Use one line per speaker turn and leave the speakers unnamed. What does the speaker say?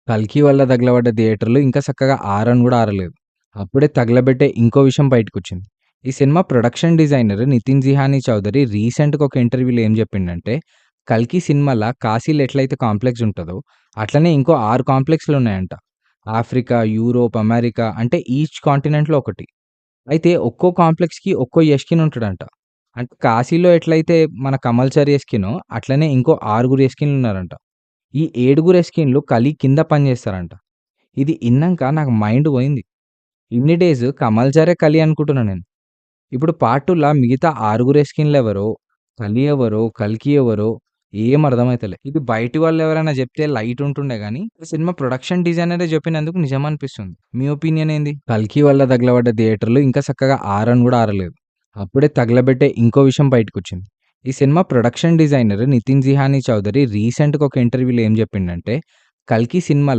'కల్కి' వల్ల తగలబడ్డ థియేటర్‌లు ఇంకా చక్కగా ఆరని గూడా ఆరలేదు. అప్పుడే తగలబెట్టే ఇంకో విషయం బయటకొచ్చింది. ఈ cinema production designer Nitin Jihani Chaudhary రీసెంట్‌గా ఒక ఇంటర్వ్యూలో ఏం చెప్పిండంటే, 'కల్కి' సినిమాల కాశీలో ఎట్లయితే కాంప్లెక్స్ ఉంటదో, అట్లనే ఇంకో 6 కాంప్లెక్స్‌లున్నాయంట. ఆఫ్రికా, యూరోప్, అమెరికా అంటే ఈచ్ కాంటినెంట్‌లో ఒకటి. అయితే ఒక్కో కాంప్లెక్స్‌కి ఒక్కో యష్కిన్ ఉంటాడంట. అంటే కాశీలో ఎట్లయితే మన కమల్చర్ యష్కినో, అట్లనే ఇంకో 6 యష్కిన్‌లున్నారంట. ఈ 7 యష్కిన్‌లు కలి కింద పనిచేస్తారంట. ఇది ఇన్నంక నాకు మైండ్ పోయింది. ఇన్ని డేస్ కమల్‌చారే కలి అనుకుంటున్నా నేను. ఇప్పుడు పార్ట్ 2ల మిగతా 6 యష్కిన్‌లెవరో, కలి ఎవరో, కల్కి ఎవరో ఏం అర్థమైతలే. ఇది బయటి వాళ్ళెవరైనా జెప్తే లైట్ ఉంటుండే గానీ, ఈ సినిమా ప్రొడక్షన్ డిజైనరే జెప్పినందుకు నిజమనిపిస్తుంది. మీ ఒపీనియన్ ఏంది? 'కల్కి' వల్ల తగలబడ్డ థియేటర్‌లు ఇంకా చక్కగా ఆరని గూడా ఆరలేదు. అప్పుడే తగలబెట్టే ఇంకో విషయం బయటకొచ్చింది. ఈ cinema production designer Nitin Jihani Chaudhary రీసెంట్‌గా ఒక ఇంటర్వ్యూలో ఏం జెప్పిండంటే, 'కల్కి' సినిమాల